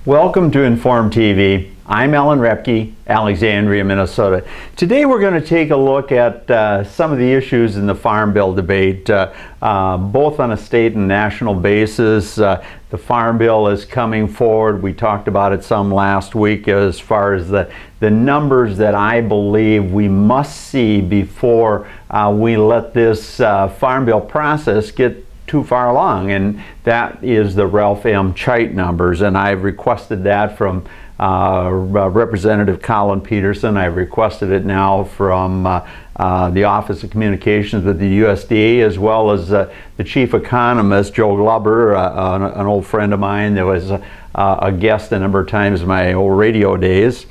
Welcome to Inform TV. I'm Alan Repke, Alexandria, Minnesota. Today we're going to take a look at some of the issues in the Farm Bill debate, both on a state and national basis. The Farm Bill is coming forward. We talked about it some last week as far as the numbers that I believe we must see before we let this Farm Bill process get too far along, and that is the Ralph M. Chait numbers, and I've requested that from Representative Colin Peterson. I've requested it now from the Office of Communications with the USDA, as well as the Chief Economist, Joe Glover, an old friend of mine that was a guest a number of times in my old radio days,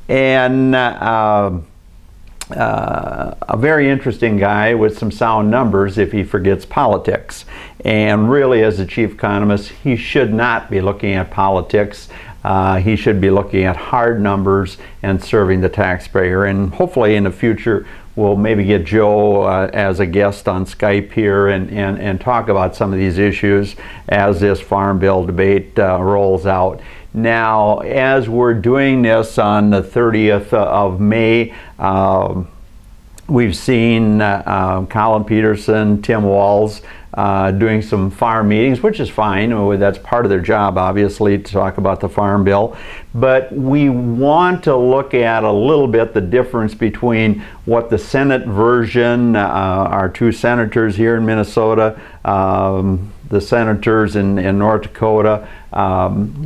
and a very interesting guy with some sound numbers if he forgets politics. And really, as a chief economist, he should not be looking at politics. He should be looking at hard numbers and serving the taxpayer. And hopefully in the future we'll maybe get Joe as a guest on Skype here and talk about some of these issues as this Farm Bill debate rolls out. Now, as we're doing this on the 30th of May, we've seen Colin Peterson, Tim Walz doing some farm meetings, which is fine. That's part of their job, obviously, to talk about the Farm Bill. But we want to look at a little bit the difference between what the Senate version, our two senators here in Minnesota, the senators in North Dakota,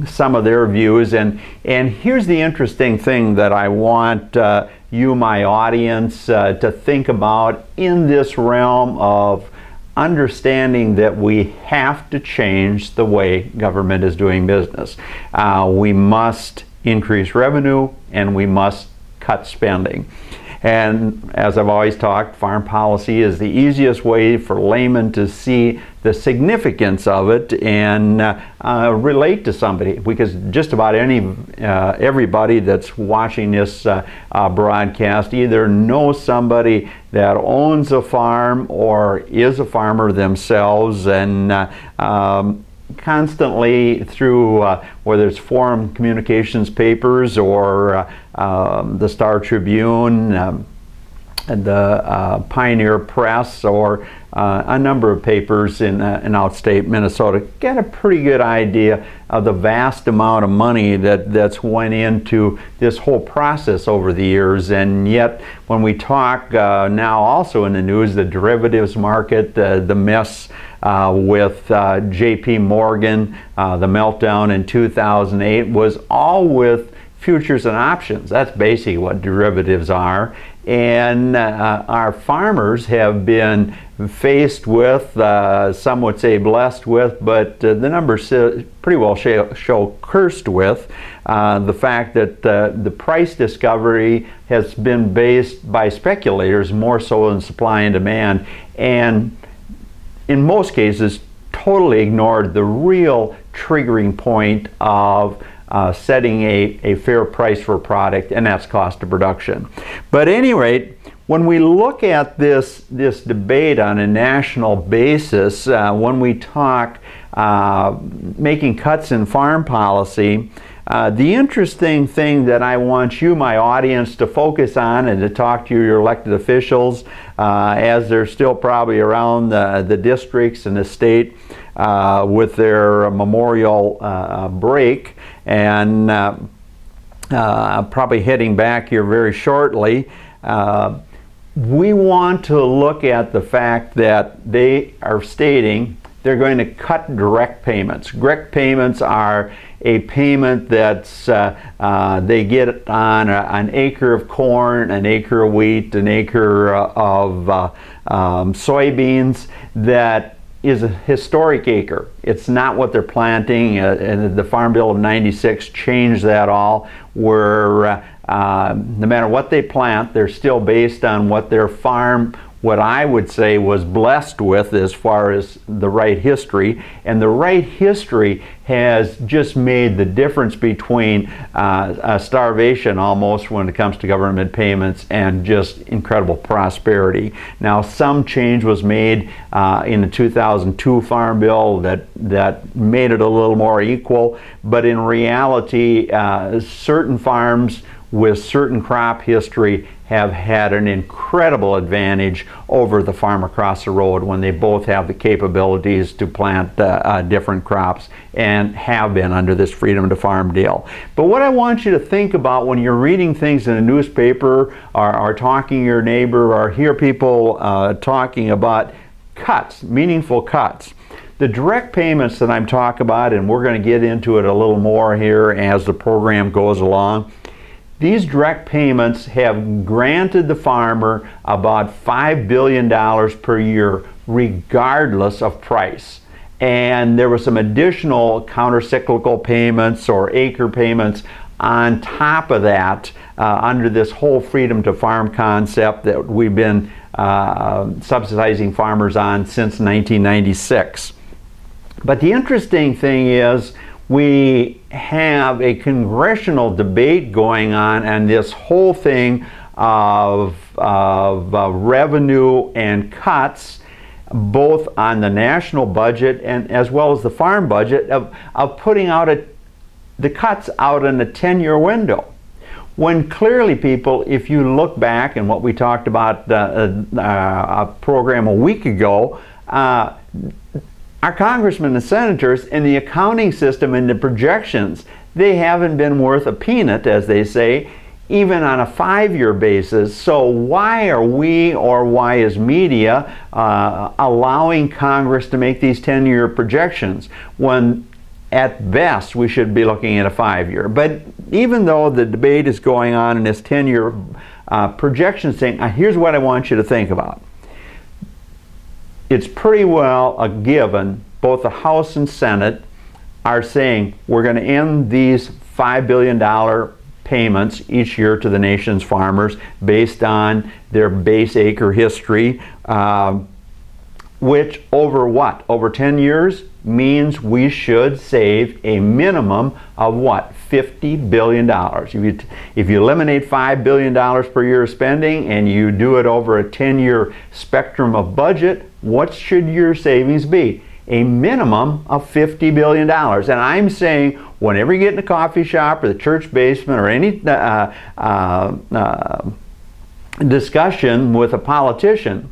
some of their views. And here's the interesting thing that I want you, my audience, to think about in this realm of understanding that we have to change the way government is doing business. We must increase revenue and we must cut spending. And as I've always talked, farm policy is the easiest way for laymen to see the significance of it and relate to somebody, because just about everybody that's watching this broadcast either knows somebody that owns a farm or is a farmer themselves, and constantly through whether it's Forum Communications papers or the Star Tribune, the Pioneer Press, or a number of papers in outstate Minnesota, get a pretty good idea of the vast amount of money that's went into this whole process over the years. And yet when we talk now also in the news, the derivatives market, the mess with J.P. Morgan, the meltdown in 2008 was all with futures and options. That's basically what derivatives are. And our farmers have been faced with, some would say blessed with, but the numbers pretty well show cursed with, the fact that the price discovery has been based by speculators more so than supply and demand, and in most cases totally ignored the real triggering point of setting a fair price for a product, and that's cost of production. But at any rate, when we look at this debate on a national basis, when we talk making cuts in farm policy, the interesting thing that I want you, my audience, to focus on and to talk to your elected officials as they're still probably around the districts and the state with their memorial break, and probably heading back here very shortly. We want to look at the fact that they are stating they're going to cut direct payments. Direct payments are a payment that's they get on an acre of corn, an acre of wheat, an acre of soybeans that is a historic acre. It's not what they're planting, and the Farm Bill of '96 changed that all, where no matter what they plant, they're still based on what their farm what I would say was blessed with as far as the right history, and the right history has just made the difference between starvation almost when it comes to government payments and just incredible prosperity. Now, some change was made in the 2002 Farm Bill that made it a little more equal, but in reality, certain farms with certain crop history have had an incredible advantage over the farm across the road when they both have the capabilities to plant different crops and have been under this Freedom to Farm deal. But what I want you to think about when you're reading things in a newspaper or talking to your neighbor or hear people talking about cuts, meaningful cuts. The direct payments that I'm talking about, and we're going to get into it a little more here as the program goes along, these direct payments have granted the farmer about $5 billion per year regardless of price. And there were some additional counter-cyclical payments or acre payments on top of that under this whole Freedom to Farm concept that we've been subsidizing farmers on since 1996. But the interesting thing is we have a congressional debate going on, and this whole thing of revenue and cuts, both on the national budget and as well as the farm budget, of putting out the cuts out in a 10-year window. When clearly, people, if you look back and what we talked about a program a week ago, our congressmen and senators in the accounting system and the projections, they haven't been worth a peanut, as they say, even on a 5-year basis. So why are we, or why is media allowing Congress to make these 10-year projections when at best we should be looking at a 5-year? But even though the debate is going on in this 10-year projection thing, here's what I want you to think about. It's pretty well a given, both the House and Senate are saying we're going to end these $5 billion payments each year to the nation's farmers based on their base acre history, which over what? Over 10 years means we should save a minimum of what? $50 billion. If you eliminate $5 billion per year of spending and you do it over a 10-year spectrum of budget, what should your savings be? A minimum of $50 billion. And I'm saying whenever you get in a coffee shop or the church basement or any discussion with a politician,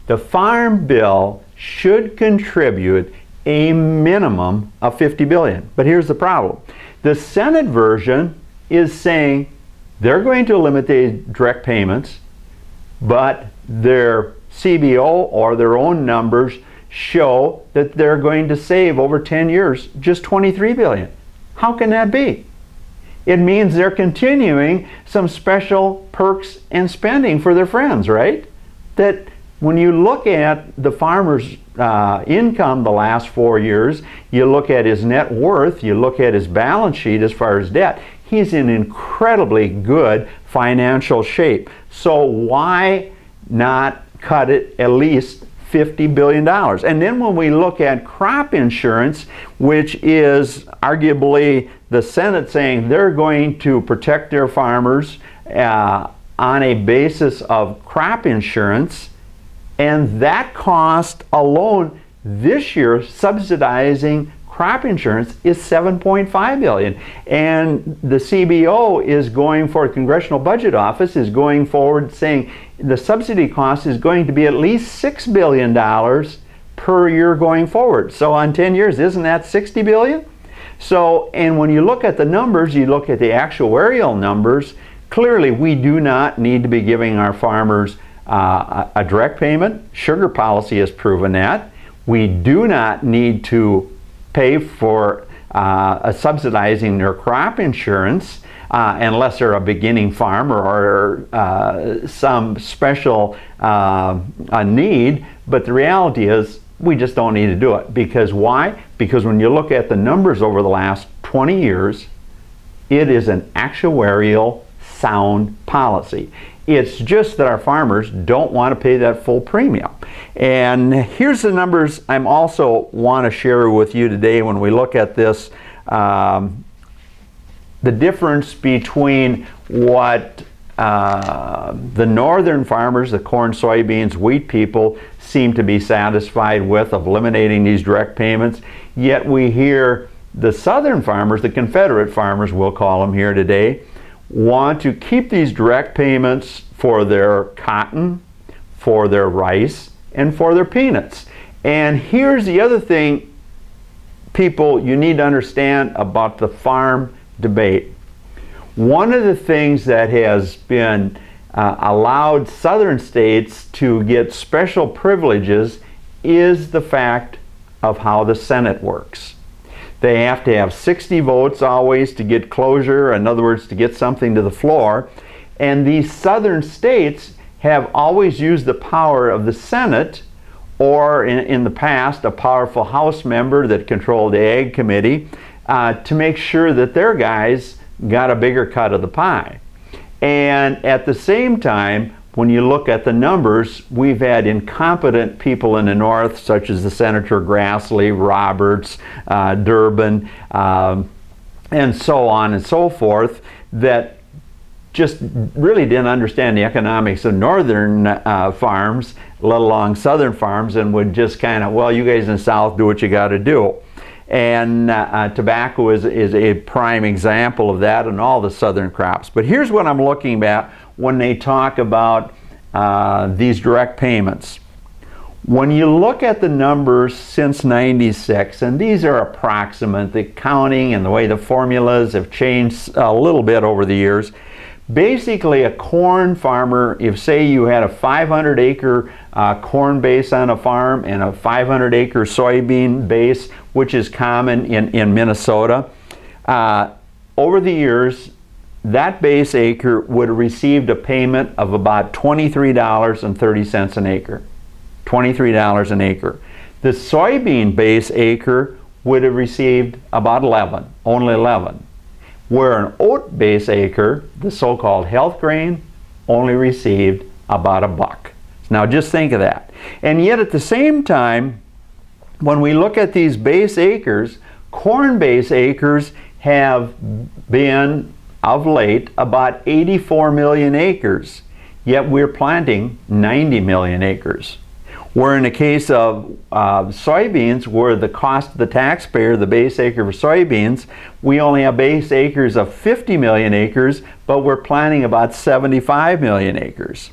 the Farm Bill should contribute a minimum of $50 billion. But here's the problem. The Senate version is saying they're going to eliminate direct payments, but their CBO or their own numbers show that they're going to save over 10 years just $23 billion. How can that be? It means they're continuing some special perks and spending for their friends, right? That when you look at the farmer's income the last 4 years, you look at his net worth, you look at his balance sheet as far as debt, he's in incredibly good financial shape. So why not cut it at least $50 billion? And then when we look at crop insurance, which is arguably the Senate saying they're going to protect their farmers on a basis of crop insurance, and that cost alone this year subsidizing crop insurance is $7.5 billion. And the CBO is going for, Congressional Budget Office is going forward saying the subsidy cost is going to be at least $6 billion per year going forward. So on 10 years, isn't that $60 billion? So, and when you look at the numbers, you look at the actuarial numbers, clearly we do not need to be giving our farmers a direct payment. Sugar policy has proven that. We do not need to pay for subsidizing their crop insurance unless they're a beginning farmer or some special need. But the reality is we just don't need to do it. Because why? Because when you look at the numbers over the last 20 years, it is an actuarial sound policy. It's just that our farmers don't want to pay that full premium. And here's the numbers I also want to share with you today when we look at this, the difference between what the northern farmers, the corn, soybeans, wheat people, seem to be satisfied with of eliminating these direct payments. Yet we hear the southern farmers, the Confederate farmers we'll call them here today, want to keep these direct payments for their cotton, for their rice, and for their peanuts. And here's the other thing, people, you need to understand about the farm debate. One of the things that has been allowed southern states to get special privileges is the fact of how the Senate works. They have to have 60 votes always to get closure, in other words, to get something to the floor. And these southern states have always used the power of the Senate, or in the past, a powerful House member that controlled the Ag Committee, to make sure that their guys got a bigger cut of the pie. And at the same time, when you look at the numbers, we've had incompetent people in the North, such as the Senator Grassley, Roberts, Durbin, and so on and so forth, that just really didn't understand the economics of northern farms, let alone southern farms, and would just kind of, well, you guys in the South do what you got to do. And tobacco is a prime example of that, and all the southern crops. But here's what I'm looking at when they talk about these direct payments. When you look at the numbers since '96, and these are approximate, the counting and the way the formulas have changed a little bit over the years. Basically, a corn farmer, if say you had a 500-acre corn base on a farm and a 500-acre soybean base, which is common in Minnesota, over the years, that base acre would have received a payment of about $23.30 an acre. $23 an acre. The soybean base acre would have received about 11, only 11. Where an oat base acre, the so-called health grain, only received about $1. Now just think of that. And yet at the same time, when we look at these base acres, corn base acres have been, of late, about 84 million acres. Yet we're planting 90 million acres. Where in the case of soybeans, where the cost of the taxpayer, the base acre for soybeans, we only have base acres of 50 million acres, but we're planting about 75 million acres.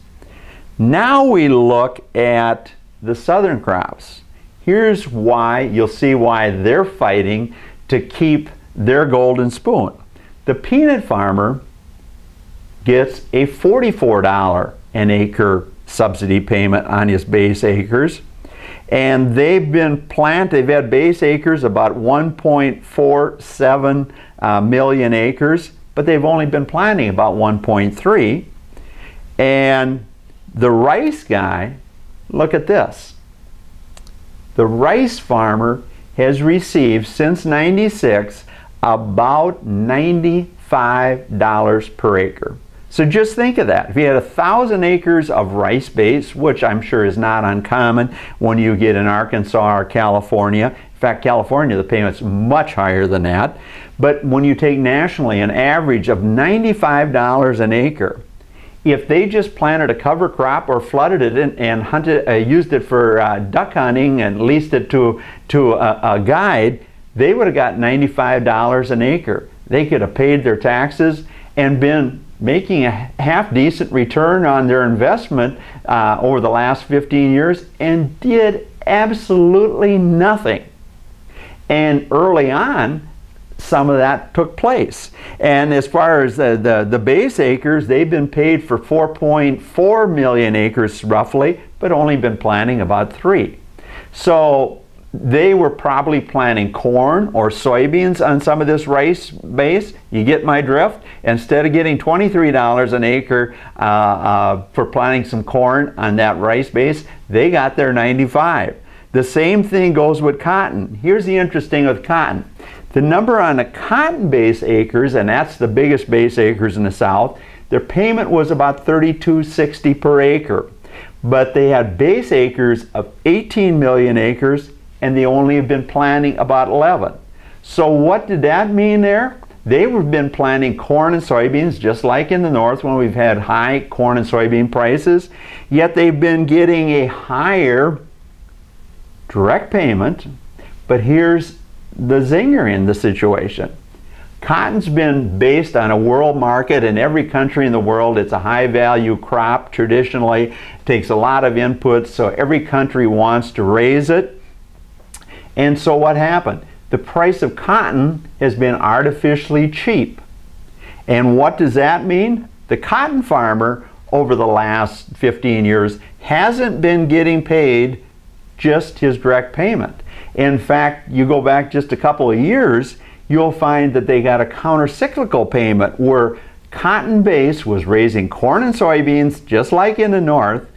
Now we look at the southern crops. Here's why, you'll see why they're fighting to keep their golden spoon. The peanut farmer gets a $44 an acre subsidy payment on his base acres, and they've had base acres about 1.47 million acres, but they've only been planting about 1.3. And the rice guy, look at this, the rice farmer has received since '96 about $95 per acre. So just think of that. If you had 1,000 acres of rice base, which I'm sure is not uncommon when you get in Arkansas or California. In fact, California, the payment's much higher than that. But when you take nationally an average of $95 an acre, if they just planted a cover crop or flooded it and hunted, used it for duck hunting and leased it to a guide, they would have got $95 an acre. They could have paid their taxes and been making a half-decent return on their investment over the last 15 years, and did absolutely nothing. And early on, some of that took place. And as far as the base acres, they've been paid for 4.4 million acres roughly, but only been planting about 3. So they were probably planting corn or soybeans on some of this rice base. You get my drift? Instead of getting $23 an acre for planting some corn on that rice base, they got their 95. The same thing goes with cotton. Here's the interesting with cotton. The number on the cotton base acres, and that's the biggest base acres in the South, their payment was about $32.60 per acre. But they had base acres of 18 million acres, and they only have been planting about 11. So what did that mean there? They've been planting corn and soybeans just like in the north when we've had high corn and soybean prices, yet they've been getting a higher direct payment. But here's the zinger in the situation. Cotton's been based on a world market. In every country in the world, it's a high value crop traditionally. It takes a lot of inputs, so every country wants to raise it. And so what happened? The price of cotton has been artificially cheap. And what does that mean? The cotton farmer over the last 15 years hasn't been getting paid just his direct payment. In fact, you go back just a couple of years, you'll find that they got a counter-cyclical payment where cotton base was raising corn and soybeans just like in the north,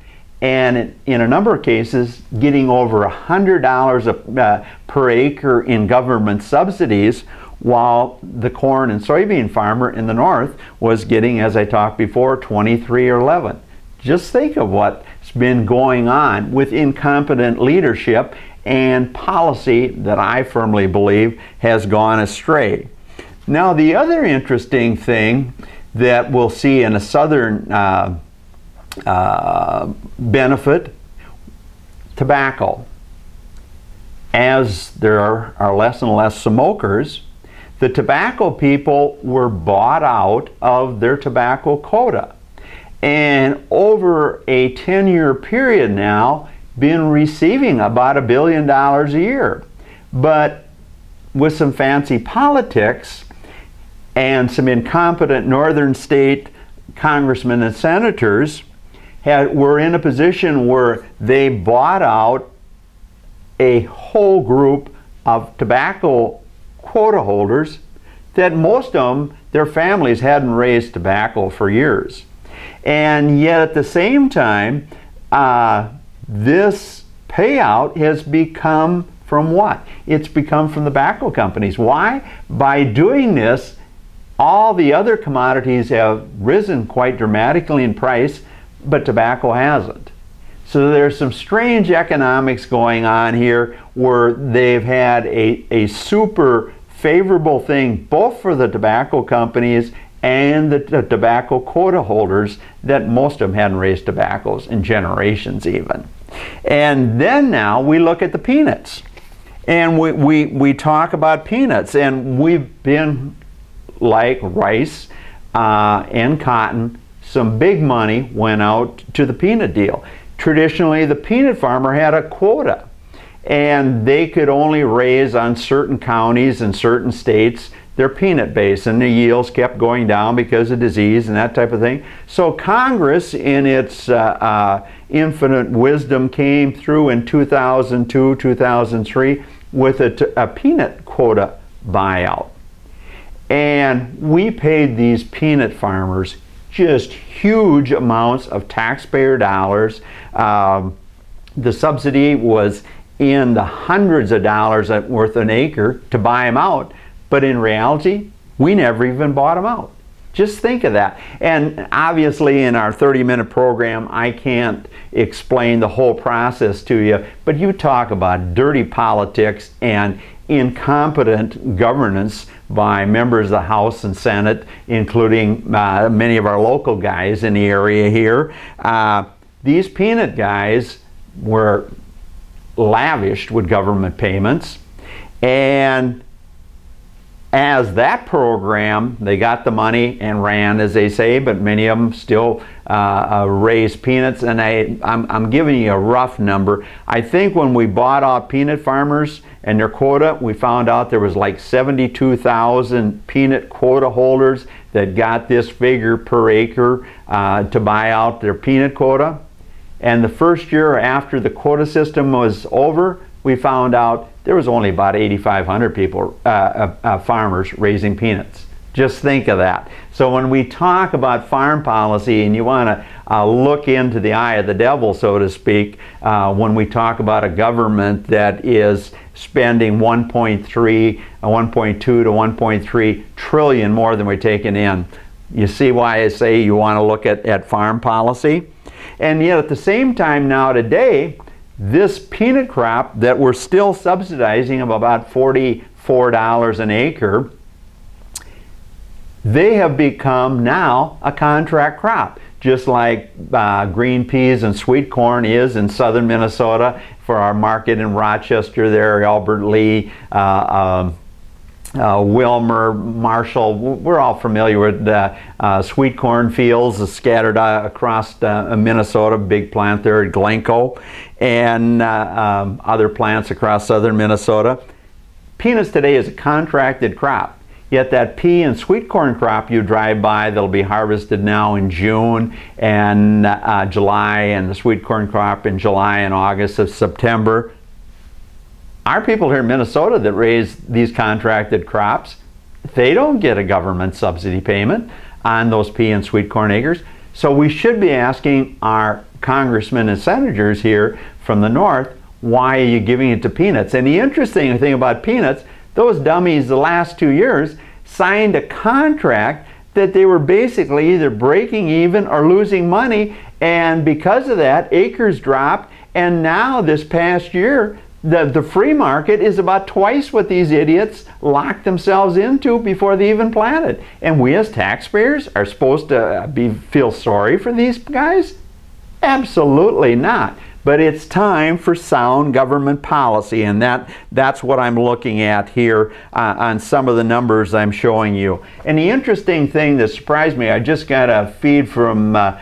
and in a number of cases getting over $100 per acre in government subsidies, while the corn and soybean farmer in the north was getting, as I talked before, 23 or 11. Just think of what's been going on with incompetent leadership and policy that I firmly believe has gone astray. Now, the other interesting thing that we'll see in a southern benefit, tobacco. As there are less and less smokers, the tobacco people were bought out of their tobacco quota. And over a 10-year period now, been receiving about $1 billion a year. But with some fancy politics and some incompetent northern state congressmen and senators were in a position where they bought out a whole group of tobacco quota holders that most of them, their families hadn't raised tobacco for years. And yet at the same time, this payout has become from what? It's become from the tobacco companies. Why? By doing this, all the other commodities have risen quite dramatically in price, but tobacco hasn't. So there's some strange economics going on here where they've had a super favorable thing both for the tobacco companies and the tobacco quota holders that most of them hadn't raised tobaccos in generations even. And then now we look at the peanuts. And we talk about peanuts, and we've been like rice and cotton, some big money went out to the peanut deal. Traditionally, the peanut farmer had a quota, and they could only raise on certain counties and certain states their peanut base, and the yields kept going down because of disease and that type of thing. So Congress, in its infinite wisdom, came through in 2002, 2003 with a peanut quota buyout. And we paid these peanut farmers just huge amounts of taxpayer dollars. The subsidy was in the hundreds of dollars worth an acre to buy them out, but in reality, we never even bought them out. Just think of that. And obviously in our 30-minute program, I can't explain the whole process to you, but you talk about dirty politics and incompetent governance by members of the House and Senate, including many of our local guys in the area here. These peanut guys were lavished with government payments, and as that program, they got the money and ran, as they say, but many of them still raise peanuts. And I'm giving you a rough number. I think when we bought off peanut farmers and their quota, we found out there was like 72,000 peanut quota holders that got this figure per acre to buy out their peanut quota. And the first year after the quota system was over, we found out there was only about 8,500 people, farmers raising peanuts. Just think of that. So when we talk about farm policy, and you want to look into the eye of the devil, so to speak, when we talk about a government that is spending 1.2 to 1.3 trillion more than we're taking in, You see why I say you want to look at farm policy? And yet at the same time now today, this peanut crop that we're still subsidizing of about $44 an acre, they have become now a contract crop, just like green peas and sweet corn is in southern Minnesota for our market in Rochester there, Albert Lee, Wilmer, Marshall. We're all familiar with sweet corn fields scattered across Minnesota, big plant there at Glencoe, and other plants across southern Minnesota. Peanuts today is a contracted crop. Yet that pea and sweet corn crop you drive by, that'll be harvested now in June and July, and the sweet corn crop in July and August of September. Our people here in Minnesota that raise these contracted crops, they don't get a government subsidy payment on those pea and sweet corn acres. So we should be asking our congressmen and senators here from the north, why are you giving it to peanuts? And the interesting thing about peanuts, those dummies the last 2 years signed a contract that they were basically either breaking even or losing money, and because of that, acres dropped, and now this past year, the free market is about twice what these idiots locked themselves into before they even planted. And we as taxpayers are supposed to feel sorry for these guys? Absolutely not. But it's time for sound government policy, and that's what I'm looking at here on some of the numbers I'm showing you. And the interesting thing that surprised me, I just got a feed from the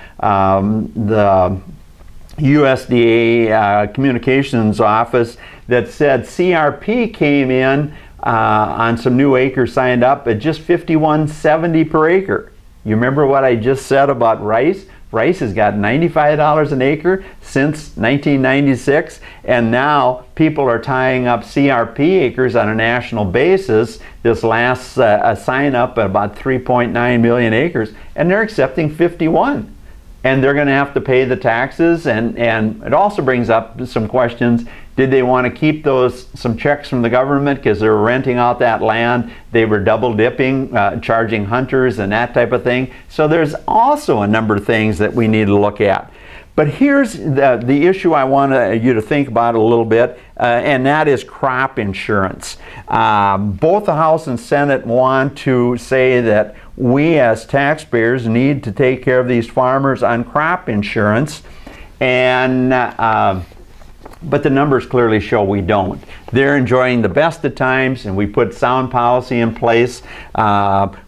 USDA communications office that said CRP came in on some new acres signed up at just $51.70 per acre. You remember what I just said about rice? Rice has got $95 an acre since 1996, and now people are tying up CRP acres on a national basis. This last sign up at about 3.9 million acres, and they're accepting 51. And they're going to have to pay the taxes, and it also brings up some questions. Did they want to keep some checks from the government because they were renting out that land? They were double dipping, charging hunters and that type of thing. So there's also a number of things that we need to look at. But here's the issue I want you to think about a little bit, and that is crop insurance. Both the House and Senate want to say that we as taxpayers need to take care of these farmers on crop insurance, and but the numbers clearly show we don't. They're enjoying the best of times, and we put sound policy in place.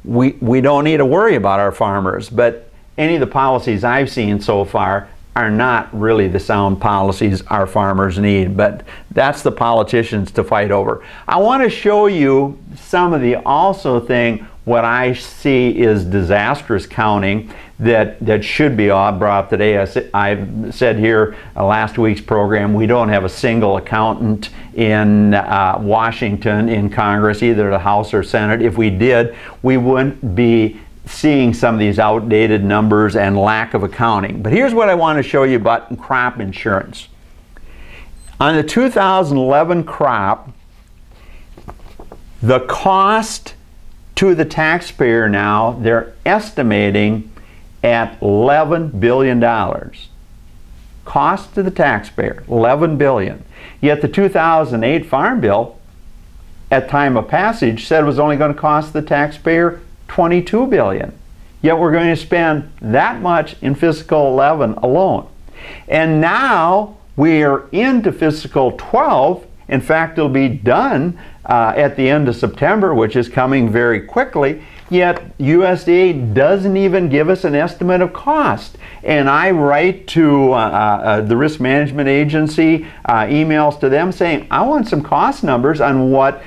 We don't need to worry about our farmers, but any of the policies I've seen so far are not really the sound policies our farmers need, but that's the politicians to fight over. I want to show you some of the thing what I see is disastrous counting that should be brought up today. I've said here last week's program, we don't have a single accountant in Washington in Congress, either the House or Senate. If we did, we wouldn't be seeing some of these outdated numbers and lack of accounting. But here's what I want to show you about crop insurance. On the 2011 crop, the cost to the taxpayer now, they're estimating at $11 billion. Cost to the taxpayer, $11 billion. Yet the 2008 Farm Bill, at time of passage, said it was only going to cost the taxpayer $22 billion. Yet we're going to spend that much in fiscal 11 alone. And now we are into fiscal 12. In fact, it'll be done at the end of September, which is coming very quickly. Yet USDA doesn't even give us an estimate of cost. And I write to the Risk Management Agency, emails to them saying, I want some cost numbers on what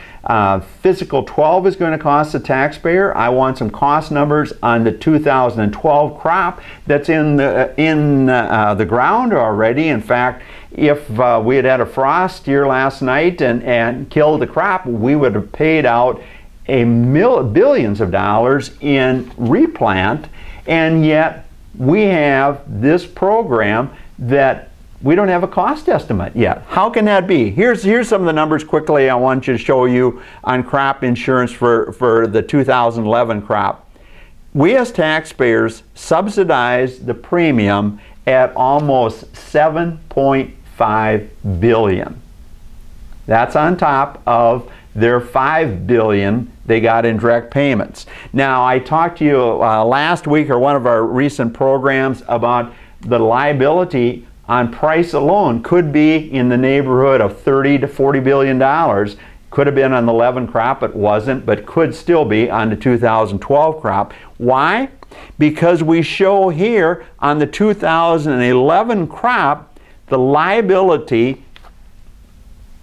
fiscal 12 is going to cost the taxpayer. I want some cost numbers on the 2012 crop that's in the ground already. In fact, if we had had a frost here last night and killed the crop, we would have paid out billions of dollars in replant, and yet we have this program that we don't have a cost estimate yet. How can that be? Here's some of the numbers quickly I want you to show you on crop insurance for the 2011 crop. We as taxpayers subsidize the premium at almost $7.5 billion. That's on top of their $5 billion they got in direct payments. Now, I talked to you last week or one of our recent programs about the liability on price alone could be in the neighborhood of $30 to $40 billion. Could have been on the 11 crop, it wasn't, but could still be on the 2012 crop. Why? Because we show here on the 2011 crop, the liability,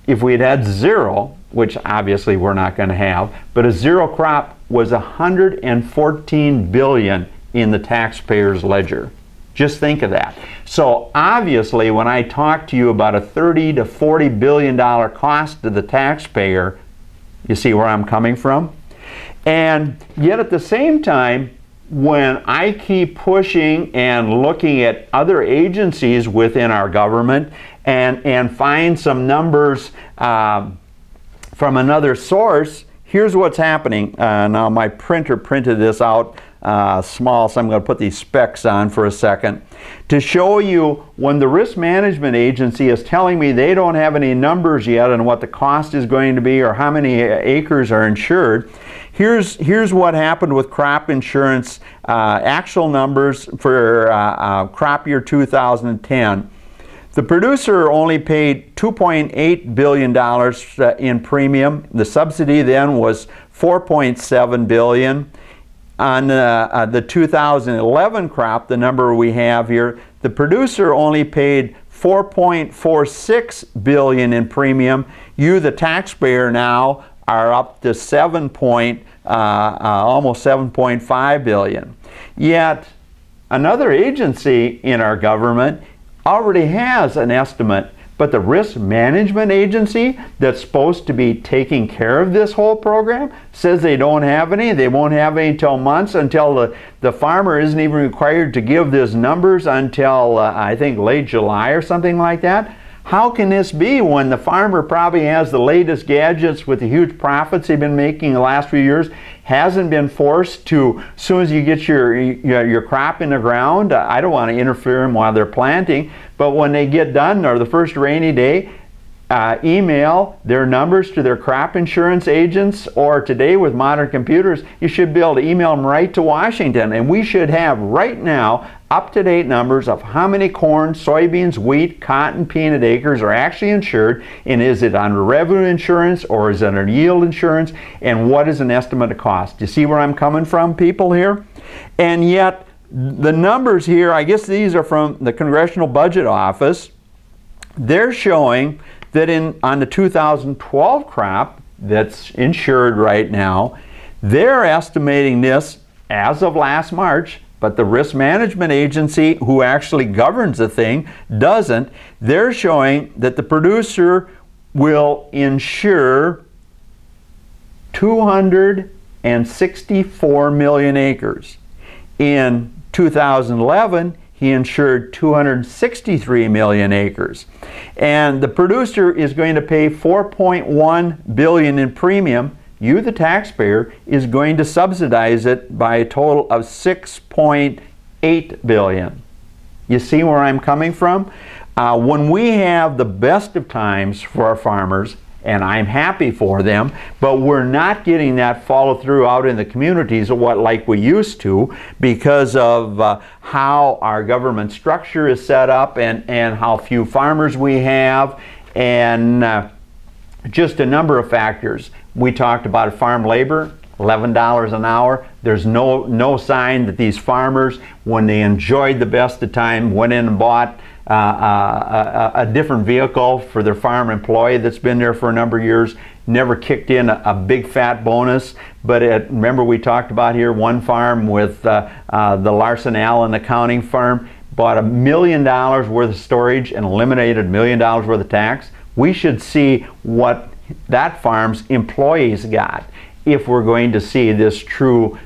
if we'd had zero, which obviously we're not going to have, but a zero crop was $114 billion in the taxpayer's ledger. Just think of that. So obviously when I talk to you about a $30 to $40 billion cost to the taxpayer, you see where I'm coming from? And yet at the same time, when I keep pushing and looking at other agencies within our government and find some numbers from another source, here's what's happening. Now my printer printed this out small, so I'm going to put these specs on for a second to show you when the risk management agency is telling me they don't have any numbers yet on what the cost is going to be or how many acres are insured. Here's what happened with crop insurance actual numbers for crop year 2010. The producer only paid $2.8 billion in premium. The subsidy then was $4.7 billion. On the 2011 crop, the number we have here, the producer only paid $4.46 billion in premium. You, the taxpayer, now are up to almost $7.5 billion. Yet another agency in our government already has an estimate, but the risk management agency that's supposed to be taking care of this whole program says they don't have any. They won't have any until months, until the farmer isn't even required to give these numbers until I think late July or something like that. How can this be when the farmer probably has the latest gadgets with the huge profits they've been making the last few years, hasn't been forced to, as soon as you get your crop in the ground, I don't want to interfere them while they're planting, but when they get done or the first rainy day, email their numbers to their crop insurance agents, or today with modern computers, you should be able to email them right to Washington, and we should have right now up-to-date numbers of how many corn, soybeans, wheat, cotton, peanut acres are actually insured, and is it under revenue insurance or is it under yield insurance, and what is an estimate of cost. Do you see where I'm coming from, people here? And yet the numbers here, I guess these are from the Congressional Budget Office, they're showing that on the 2012 crop that's insured right now, they're estimating this as of last March, but the risk management agency who actually governs the thing doesn't. They're showing that the producer will insure 264 million acres. In 2011, he insured 263 million acres. And the producer is going to pay $4.1 billion in premium. You, the taxpayer, is going to subsidize it by a total of $6.8 billion. You see where I'm coming from? When we have the best of times for our farmers, and I'm happy for them, but we're not getting that follow through out in the communities like we used to because of how our government structure is set up and how few farmers we have, and just a number of factors. We talked about farm labor, $11 an hour. There's no sign that these farmers, when they enjoyed the best of time, went in and bought a different vehicle for their farm employee that's been there for a number of years, never kicked in a big fat bonus. But remember we talked about here one farm with the Larson Allen accounting firm bought $1 million worth of storage and eliminated $1 million worth of tax. We should see what that farm's employees got if we're going to see this true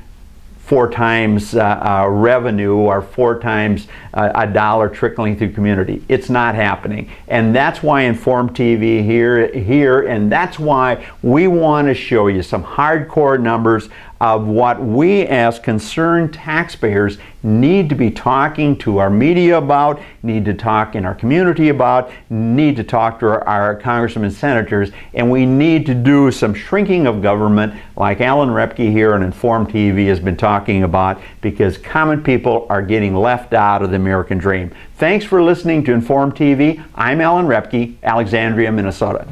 4 times revenue or 4 times a dollar trickling through community. It's not happening. And that's why Inform TV here, and that's why we want to show you some hardcore numbers of what we as concerned taxpayers need to be talking to our media about, need to talk in our community about, need to talk to our congressmen and senators, and we need to do some shrinking of government like Alan Repke here on Informed TV has been talking about, because common people are getting left out of the American dream. Thanks for listening to Informed TV. I'm Alan Repke, Alexandria, Minnesota.